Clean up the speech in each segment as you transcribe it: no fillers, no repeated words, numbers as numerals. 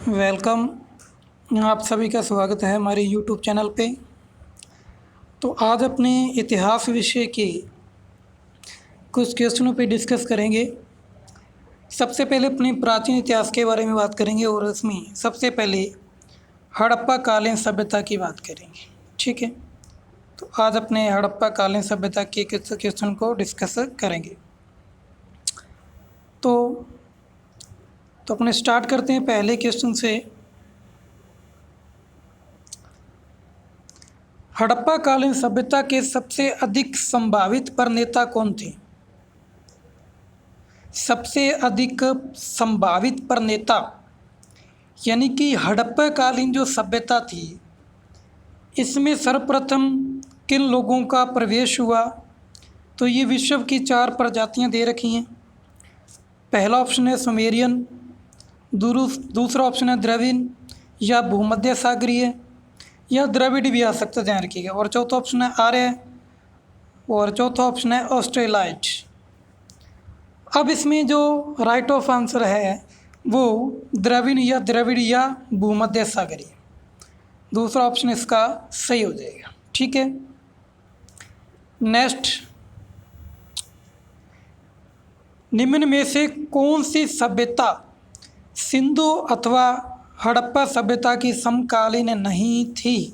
Welcome. आप सभी का स्वागत है हमारे यूट्यूब चैनल पे। तो आज अपने इतिहास विषय के कुछ क्वेश्चनों पे डिस्कस करेंगे। सबसे पहले अपने प्राचीन इतिहास के बारे में बात करेंगे और उसमें सबसे पहले हड़प्पा कालीन सभ्यता की बात करेंगे। ठीक है, तो आज अपने हड़प्पा कालीन सभ्यता के क्वेश्चन को डिस्कस करेंगे। तो अपने स्टार्ट करते हैं पहले क्वेश्चन से। हड़प्पा कालीन सभ्यता के सबसे अधिक संभावित प्रणेता कौन थे? सबसे अधिक संभावित प्रणेता यानी कि हड़प्पा कालीन जो सभ्यता थी, इसमें सर्वप्रथम किन लोगों का प्रवेश हुआ? तो ये विश्व की 4 प्रजातियां दे रखी हैं। पहला ऑप्शन है सुमेरियन, दूसरा ऑप्शन है द्रविड़ या भूमध्य सागरीय या द्रविड़ भी आ सकता है, ध्यान रखिएगा। और चौथा ऑप्शन है आर्य और चौथा ऑप्शन है ऑस्ट्रेलाइट। अब इसमें जो राइट ऑफ आंसर है वो द्रविड़ या भूमध्य सागरीय, दूसरा ऑप्शन इसका सही हो जाएगा। ठीक है, नेक्स्ट, निम्न में से कौन सी सभ्यता सिंधु अथवा हड़प्पा सभ्यता की समकालीन नहीं थी?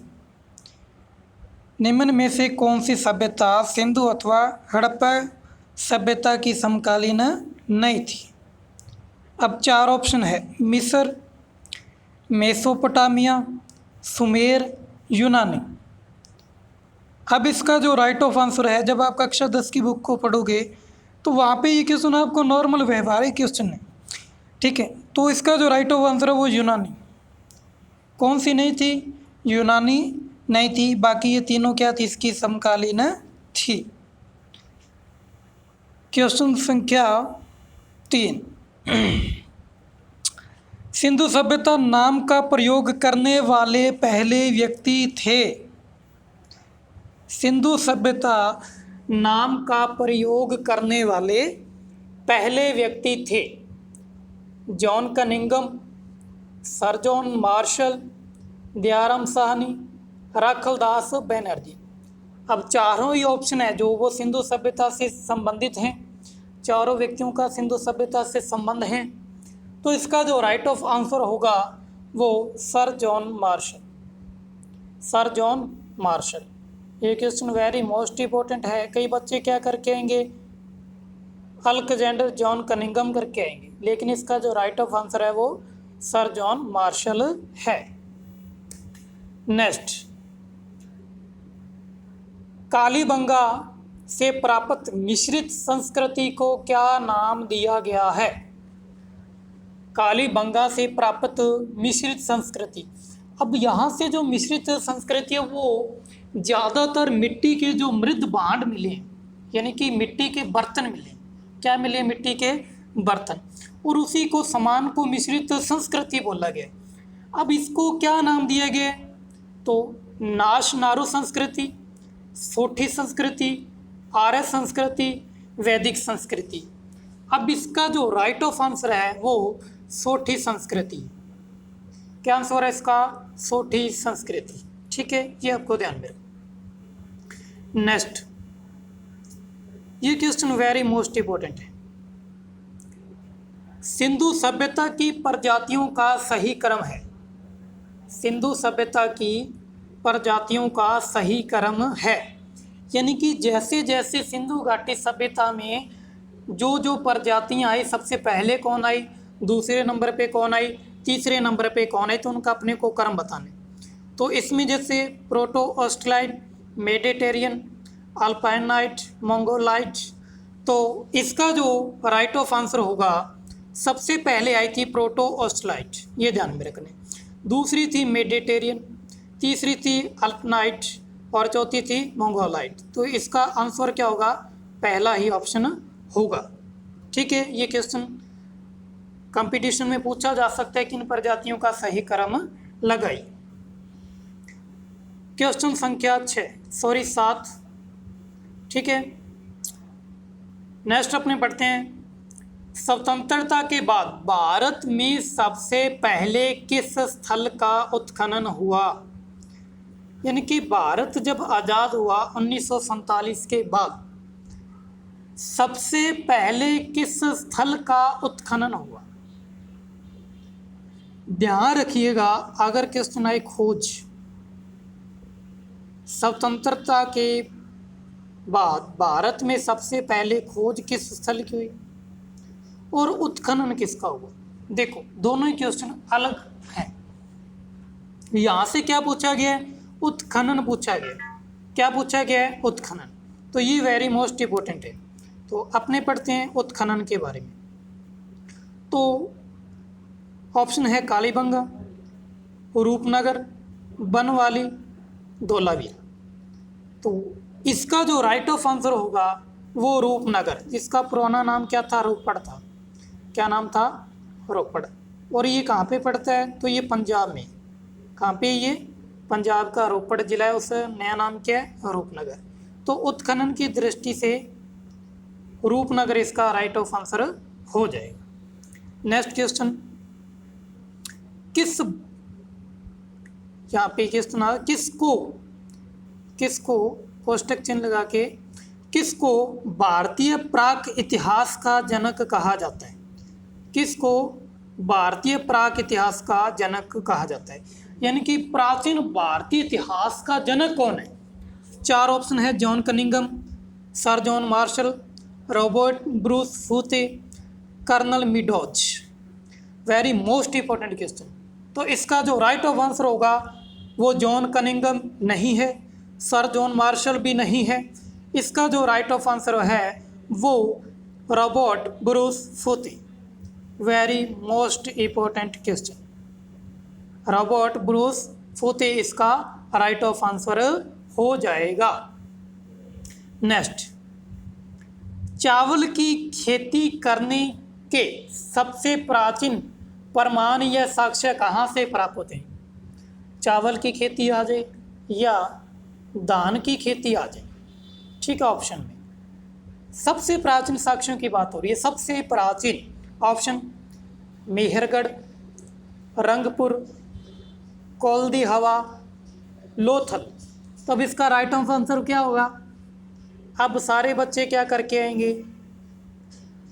निम्न में से कौन सी सभ्यता सिंधु अथवा हड़प्पा सभ्यता की समकालीन नहीं थी? अब 4 ऑप्शन है, मिस्र, मेसोपोटामिया, सुमेर, यूनानी। अब इसका जो राइट ऑफ आंसर है, जब आप कक्षा 10 की बुक को पढ़ोगे तो वहाँ पे ये क्वेश्चन आपको नॉर्मल व्यवहारिक क्वेश्चन है। ठीक है, तो इसका जो राइट ऑफ आंसर है वो यूनानी। कौन सी नहीं थी? यूनानी नहीं थी, बाकी ये तीनों क्या थी? इसकी समकालीन थी। क्वेश्चन संख्या 3, सिंधु सभ्यता नाम का प्रयोग करने वाले पहले व्यक्ति थे। सिंधु सभ्यता नाम का प्रयोग करने वाले पहले व्यक्ति थे John Cunningham, sir John martial, Dayaram Sahni, Rakhaldas Banerjee. अब चारों ही ऑप्शन है जो वो सिंधु सभ्यता से संबंधित हैं, चारों व्यक्तियों का सिंधु सभ्यता से संबंध है। तो इसका जो राइट ऑफ आंसर होगा वो sir John martial, sir John martial. ये क्वेश्चन वेरी मोस्ट इम्पोर्टेंट है। कई बच्चे क्या करके आएंगे? अलेक्जेंडर जॉन कनिंघम करके आएंगे, लेकिन इसका जो राइट ऑफ आंसर है वो सर जॉन मार्शल है। नेक्स्ट, कालीबंगा से प्राप्त मिश्रित संस्कृति को क्या नाम दिया गया है? कालीबंगा से प्राप्त मिश्रित संस्कृति। अब यहाँ से जो मिश्रित संस्कृति है वो ज़्यादातर मिट्टी के जो मृद भांड मिले, यानी कि मिट्टी के बर्तन मिले। क्या मिले? मिट्टी के बर्तन, और उसी को समान को मिश्रित संस्कृति बोला गया। अब इसको क्या नाम दिया गया? तो नाश नारू संस्कृति, सोठी संस्कृति, आर्य संस्कृति, वैदिक संस्कृति। अब इसका जो राइट ऑफ आंसर है वो सोठी संस्कृति। क्या आंसर है इसका? सोठी संस्कृति। ठीक है, ये आपको ध्यान में रखना। नेक्स्ट, ये क्वेश्चन वेरी मोस्ट इंपॉर्टेंट है। सिंधु सभ्यता की प्रजातियों का सही क्रम है। सिंधु सभ्यता की प्रजातियों का सही क्रम है, यानी कि जैसे जैसे सिंधु घाटी सभ्यता में जो जो प्रजातियां आई, सबसे पहले कौन आई, दूसरे नंबर पे कौन आई, तीसरे नंबर पे कौन आई, तो उनका अपने को क्रम बताने। तो इसमें जैसे प्रोटो ऑस्ट्रेलाइट, मेडिटेरियन, अल्पाइनाइट, मंगोलाइट। तो इसका जो राइट ऑफ आंसर होगा, सबसे पहले आई थी प्रोटो ऑस्ट्रेलाइट, ये ध्यान में रखने। दूसरी थी मेडिटेरियन, तीसरी थी अल्पाइनाइट और चौथी थी मंगोलाइट। तो इसका आंसर क्या होगा? पहला ही ऑप्शन होगा। ठीक है, ये क्वेश्चन कंपटीशन में पूछा जा सकता है कि इन प्रजातियों का सही क्रम लगाई। क्वेश्चन संख्या 7। ठीक है, नेक्स्ट अपने पढ़ते हैं स्वतंत्रता के बाद भारत में सबसे पहले किस स्थल का उत्खनन हुआ? यानी कि भारत जब आज़ाद हुआ 1947 के बाद सबसे पहले किस स्थल का उत्खनन हुआ? ध्यान रखिएगा, अगर क्वेश्चन आए खोज, स्वतंत्रता के बाद भारत में सबसे पहले खोज किस स्थल की हुई और उत्खनन किसका हुआ? देखो दोनों ही क्वेश्चन अलग हैं। यहाँ से क्या पूछा गया है? उत्खनन पूछा गया। क्या पूछा गया है? उत्खनन। तो ये वेरी मोस्ट इम्पोर्टेंट है। तो अपने पढ़ते हैं उत्खनन के बारे में। तो ऑप्शन है कालीबंगा, रूपनगर, बनवाली, धौलावीरा। तो इसका जो राइट ऑफ आंसर होगा वो रूपनगर, जिसका पुराना नाम क्या था? रोपड़ था। क्या नाम था? रोपड़। और ये कहाँ पे पड़ता है? तो ये पंजाब में। कहाँ पे? ये पंजाब का रोपड़ जिला है, उसका नया नाम क्या है? रूपनगर। तो उत्खनन की दृष्टि से रूपनगर इसका राइट ऑफ आंसर हो जाएगा। नेक्स्ट क्वेश्चन, किस, यहाँ पे क्वेश्चन आ, किसको कोष्टक चिन्ह लगा के, किसको भारतीय प्राक इतिहास का जनक कहा जाता है? किसको भारतीय प्राक इतिहास का जनक कहा जाता है? यानी कि प्राचीन भारतीय इतिहास का जनक कौन है? चार ऑप्शन है, John Cunningham, sir John Marshall, Robert Bruce Foote, colonel Meadows. Very most important question. तो इसका जो राइट ऑफ आंसर होगा वो जॉन कनिंघम नहीं है, सर जॉन मार्शल भी नहीं है। इसका जो राइट ऑफ आंसर है वो Robert Bruce Foote. Very most important question. Robert Bruce Foote इसका राइट ऑफ आंसर हो जाएगा। नेक्स्ट, चावल की खेती करने के सबसे प्राचीन प्रमाण या साक्ष्य कहाँ से प्राप्त होते हैं? चावल की खेती आ जाए या धान की खेती आ जाए, ठीक है। ऑप्शन में सबसे प्राचीन साक्ष्यों की बात हो रही है। सबसे प्राचीन ऑप्शन मेहरगढ़, रंगपुर, कोल्दी हवा, लोथल। तब इसका राइट ऑफ आंसर क्या होगा? अब सारे बच्चे क्या करके आएंगे?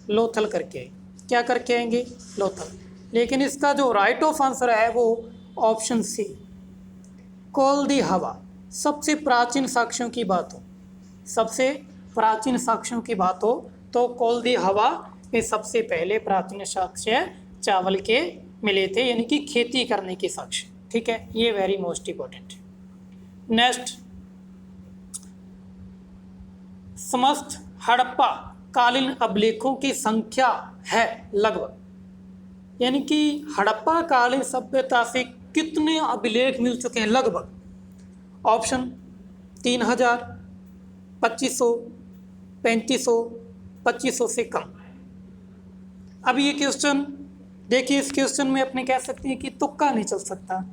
लोथल करके आएंगे। क्या करके आएंगे? लोथल। लेकिन इसका जो राइट ऑफ आंसर है वो ऑप्शन सी, कोल्दी हवा। सबसे प्राचीन साक्ष्यों की बात हो, सबसे प्राचीन साक्ष्यों की बात हो तो कोल्दी हवा में सबसे पहले प्राचीन साक्ष्य चावल के मिले थे, यानी कि खेती करने के साक्ष्य, ठीक है। ये वेरी मोस्ट इंपॉर्टेंट। नेक्स्ट, समस्त हड़प्पा कालीन अभिलेखों की संख्या है लगभग, यानी कि हड़प्पा कालीन सभ्यता से कितने अभिलेख मिल चुके हैं लगभग? ऑप्शन 3000, 2500, 3500, 2500 से कम। अब ये क्वेश्चन देखिए, इस क्वेश्चन में अपने कह सकते हैं कि तुक्का नहीं चल सकता।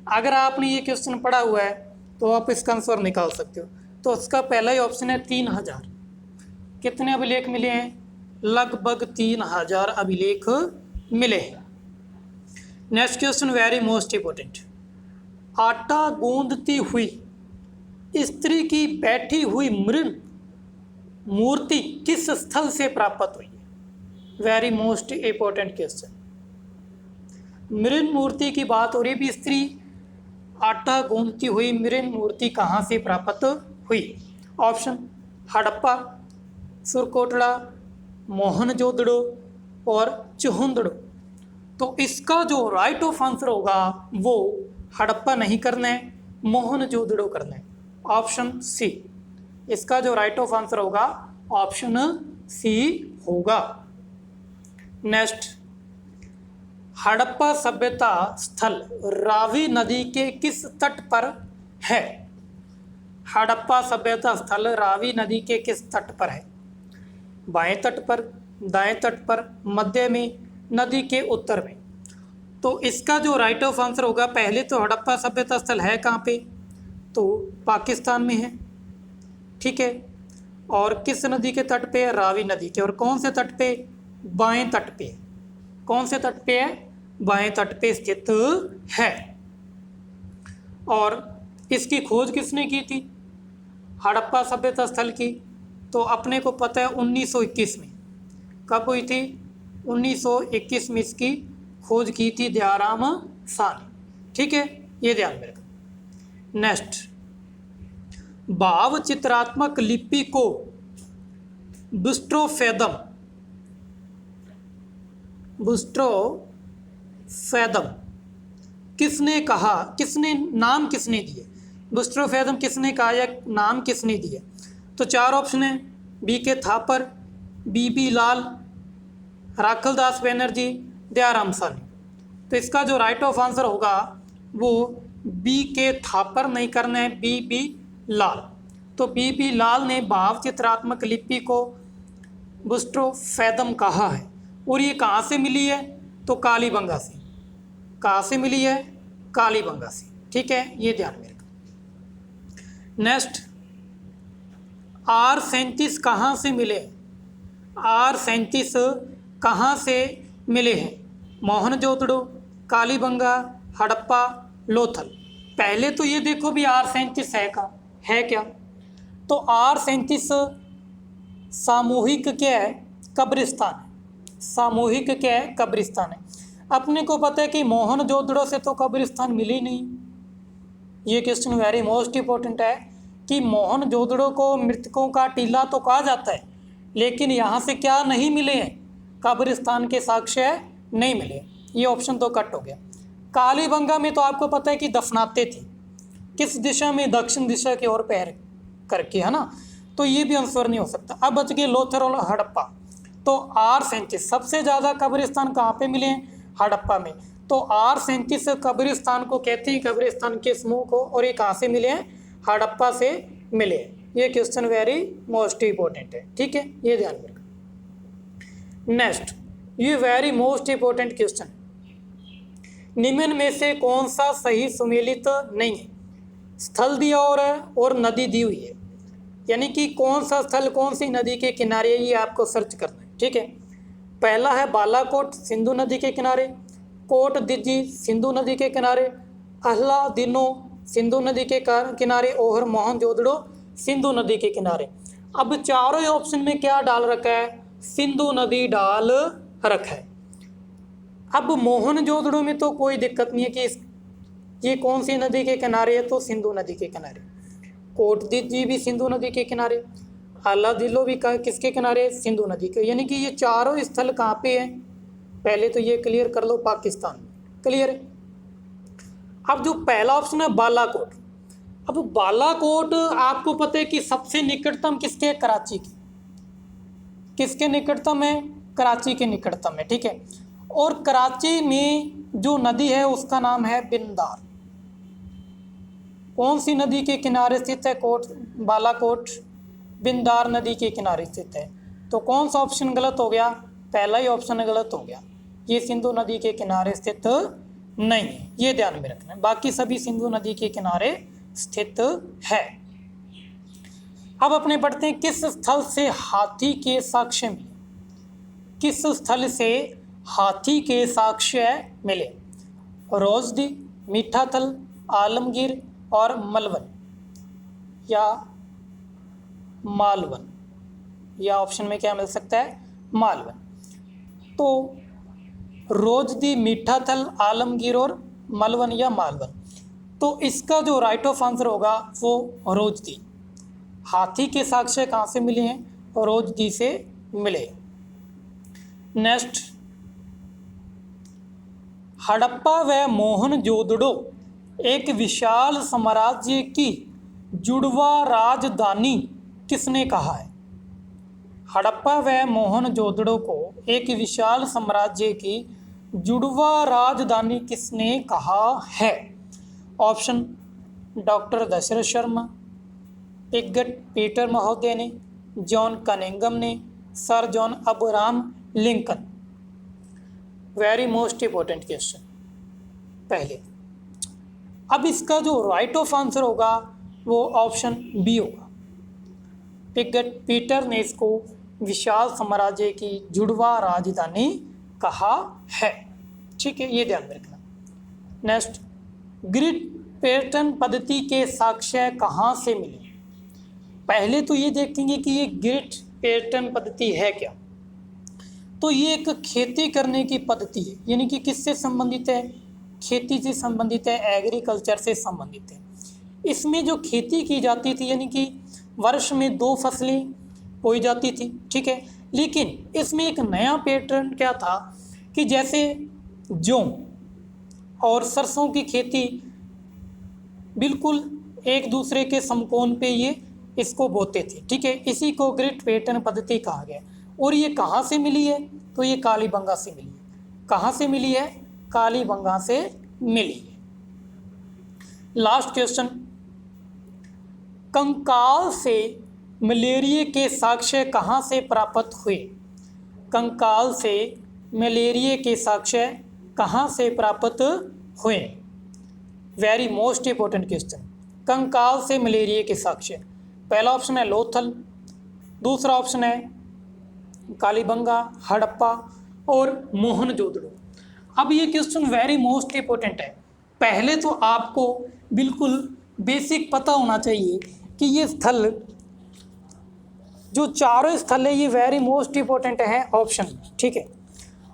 अगर आपने ये क्वेश्चन पढ़ा हुआ है तो आप इसका आंसर निकाल सकते हो। तो इसका पहला ही ऑप्शन है 3000। कितने अभिलेख मिले हैं? लगभग 3000 अभिलेख मिले हैं। Next question very most important, आटा गूंदती हुई स्त्री की बैठी हुई मृण मूर्ति किस स्थल से प्राप्त हुई है? Very most important question. मृण मूर्ति की बात हो रही है, भी स्त्री आटा गूंदती हुई मृण मूर्ति कहाँ से प्राप्त हुई? ऑप्शन हड़प्पा, सुरकोटड़ा, मोहनजोदड़ो और चुहुंदड़ो। तो इसका जो राइट ऑफ आंसर होगा वो हड़प्पा नहीं करना है, मोहनजोदड़ो करना है। ऑप्शन सी, इसका जो राइट ऑफ आंसर होगा ऑप्शन सी होगा। नेक्स्ट, हड़प्पा सभ्यता स्थल रावी नदी के किस तट पर है? हड़प्पा सभ्यता स्थल रावी नदी के किस तट पर है? बाएं तट पर, दाएं तट पर, मध्य में, नदी के उत्तर में। तो इसका जो राइट ऑफ आंसर होगा, पहले तो हड़प्पा सभ्यता स्थल है कहाँ पे? तो पाकिस्तान में है, ठीक है। और किस नदी के तट पे? रावी नदी के। और कौन से तट पे? बाएं तट पे। कौन से तट पे है? बाएं तट पे स्थित है। और इसकी खोज किसने की थी? हड़प्पा सभ्यता स्थल की। तो अपने को पता है 1921 में। कब हुई थी? 1921 में इसकी खोज की थी दयाराम साहनी। ठीक है, ये ध्यान में रखना। नेक्स्ट, भाव चित्रात्मक लिपि को बुस्ट्रोफेदम किसने कहा? नाम किसने दिए? बुस्ट्रोफेदम किसने कहा या नाम किसने दिए? तो 4 ऑप्शन है, BK थापर, BB लाल, राखलदास बनर्जी, दयाराम साहनी। तो इसका जो राइट ऑफ आंसर होगा वो BK थापर नहीं करना है, BB लाल। तो BB लाल ने भाव चित्रात्मक लिपि को बुस्ट्रोफेदम कहा है। और ये कहाँ से मिली है? तो कालीबंगा से। कहाँ से मिली है? कालीबंगा से। ठीक है, ये ध्यान में रखना। नेक्स्ट, R37 कहाँ से मिले? R37 कहाँ से मिले हैं? मोहनजोदड़ो, कालीबंगा, हड़प्पा, लोथल। पहले तो ये देखो भी R37 है क्या? तो R37 सामूहिक क्या है? कब्रिस्तान है। सामूहिक क्या है? कब्रिस्तान है। अपने को पता है कि मोहनजोदड़ो से तो कब्रिस्तान मिली नहीं। ये क्वेश्चन वेरी मोस्ट इंपॉर्टेंट है कि मोहनजोदड़ो को मृतकों का टीला तो कहा जाता है, लेकिन यहाँ से क्या नहीं मिले हैं? कब्रिस्तान के साक्ष्य नहीं मिले। ये ऑप्शन तो कट हो गया। कालीबंगा में तो आपको पता है कि दफनाते थे। किस दिशा में? दक्षिण दिशा की ओर पैर करके, है ना। तो ये भी आंसर नहीं हो सकता। अब बच गए लोथल और हड़प्पा। तो R37 सबसे ज़्यादा कब्रिस्तान कहाँ पे मिले हैं? हड़प्पा में। तो R37 कब्रिस्तान को कहते हैं, कब्रिस्तान के समूह को। और ये कहाँ से मिले हैं? हड़प्पा से मिले हैं। ये क्वेश्चन वेरी मोस्ट इंपॉर्टेंट है। ठीक है, ये ध्यान में रखना। नेक्स्ट, ये वेरी मोस्ट इंपॉर्टेंट क्वेश्चन, निम्न में से कौन सा सही सुमेलित नहीं है? स्थल दिया और नदी दी हुई है, यानी कि कौन सा स्थल कौन सी नदी के किनारे है, ये आपको सर्च करना है। ठीक है, पहला है बालाकोट, सिंधु नदी के किनारे। कोट दिज्जी, सिंधु नदी के किनारे। अहलादिनो, सिंधु नदी के किनारे। और मोहनजोदड़ो, सिंधु नदी के किनारे। अब चारों ऑप्शन में क्या डाल रखा है? सिंधु नदी डाल रखा है। अब मोहनजोदड़ो में तो कोई दिक्कत नहीं है कि ये कौन सी नदी के किनारे है, तो सिंधु नदी के किनारे। कोटदिज्जी भी सिंधु नदी के किनारे। अलादिलो भी किसके किनारे? सिंधु नदी के। यानी कि ये चारों स्थल कहाँ पे हैं? पहले तो ये क्लियर कर लो, पाकिस्तान। क्लियर है। अब जो पहला ऑप्शन है बालाकोट, अब बालाकोट आपको पता है कि सबसे निकटतम किसके है? कराची की। किसके निकटतम है? कराची के निकटतम है। ठीक है, और कराची में जो नदी है उसका नाम है बिंदार। कौन सी नदी के किनारे स्थित है? बालाकोट बिंदार नदी के किनारे स्थित है। तो कौन सा ऑप्शन गलत हो गया? पहला ही ऑप्शन गलत हो गया। ये सिंधु नदी के किनारे स्थित नहीं है, ये ध्यान में रखना है। बाकी सभी सिंधु नदी के किनारे स्थित है। अब अपने पढ़ते हैं, किस स्थल से हाथी के साक्ष्य मिले? किस स्थल से हाथी के साक्ष्य मिले? रोजदी, मीठाथल, आलमगीर और मलवन या मालवन। या ऑप्शन में क्या मिल सकता है? मालवन। तो रोजदी, मीठाथल, आलमगीर और मलवन या मालवन। तो इसका जो राइट ऑफ आंसर होगा वो रोजदी। हाथी के साक्ष्य कहाँ से मिले हैं? रोजदी से मिले। नेक्स्ट, हड़प्पा व मोहनजोदड़ो एक विशाल साम्राज्य की जुड़वा राजधानी किसने कहा है? हड़प्पा व मोहनजोदड़ो को एक विशाल साम्राज्य की जुड़वा राजधानी किसने कहा है? Option doctor Dashrath Sharma, Piggott Peter महोदय ने, जॉन कनिंगम ने, sir John Abraham Lincoln. Very most important question पहले। अब इसका जो राइट ऑफ आंसर होगा वो ऑप्शन बी होगा। पिगट पीटर ने इसको विशाल साम्राज्य की जुड़वा राजधानी कहा है। ठीक है, ये ध्यान में रखना। नेक्स्ट, ग्रिड पैटर्न पद्धति के साक्ष्य कहाँ से मिले। पहले तो ये देखेंगे कि ये ग्रिड पैटर्न पद्धति है क्या। तो ये एक खेती करने की पद्धति है, यानी कि किससे संबंधित है, खेती से संबंधित है, एग्रीकल्चर से संबंधित है। इसमें जो खेती की जाती थी यानी कि वर्ष में 2 फसलें बोई जाती थी। ठीक है, लेकिन इसमें एक नया पैटर्न क्या था कि जैसे जौ और सरसों की खेती बिल्कुल एक दूसरे के समकोण पे ये इसको बोते थे। ठीक है, इसी को ग्रिड पैटर्न पद्धति कहा गया। और ये कहाँ से मिली है, तो ये कालीबंगा से मिली है। कहाँ से मिली है, कालीबंगा से मिली है। लास्ट क्वेश्चन, कंकाल से मलेरिया के साक्ष्य कहाँ से प्राप्त हुए। कंकाल से मलेरिया के साक्ष्य कहाँ से प्राप्त हुए। Very most important question. कंकाल से मलेरिया के साक्ष्य, पहला ऑप्शन है लोथल, दूसरा ऑप्शन है कालीबंगा, हड़प्पा और मोहनजोदड़ो। अब ये क्वेश्चन वेरी मोस्ट इंपॉर्टेंट है। पहले तो आपको बिल्कुल बेसिक पता होना चाहिए कि ये स्थल, जो चारों स्थल है, ये वेरी मोस्ट इंपॉर्टेंट है ऑप्शन। ठीक है,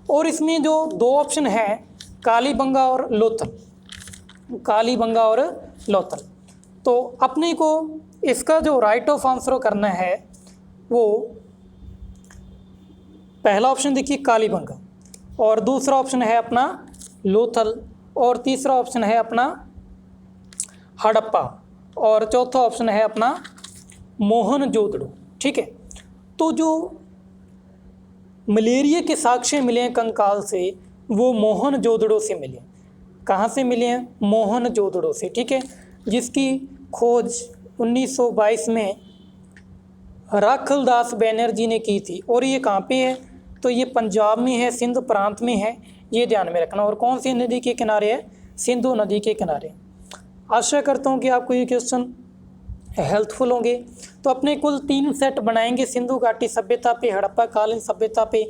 और इसमें जो 2 ऑप्शन है कालीबंगा और लोथल, कालीबंगा और लोथल, तो अपने को इसका जो राइट ऑफ आंसर करना है वो पहला ऑप्शन देखिए कालीबंगा, और दूसरा ऑप्शन है अपना लोथल, और तीसरा ऑप्शन है अपना हड़प्पा, और चौथा ऑप्शन है अपना मोहनजोदड़ो। ठीक है, तो जो मलेरिया के साक्ष्य मिले हैं कंकाल से वो मोहनजोदड़ो से मिले। कहाँ से मिले हैं, मोहनजोदड़ो से। ठीक है, जिसकी खोज 1922 में राखलदास बैनर्जी ने की थी। और ये कहाँ पे है, तो ये पंजाब में है, सिंध प्रांत में है, ये ध्यान में रखना। और कौन सी नदी के किनारे है, सिंधु नदी के किनारे। आशा करता हूँ कि आपको ये क्वेश्चन हेल्पफुल होंगे। तो अपने कुल 3 सेट बनाएंगे, सिंधु घाटी सभ्यता पे, हड़प्पा कालीन सभ्यता पे।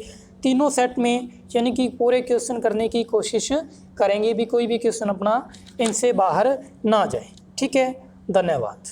तीनों सेट में यानी कि पूरे क्वेश्चन करने की कोशिश करेंगे, भी कोई भी क्वेश्चन अपना इनसे बाहर ना जाए। ठीक है, धन्यवाद।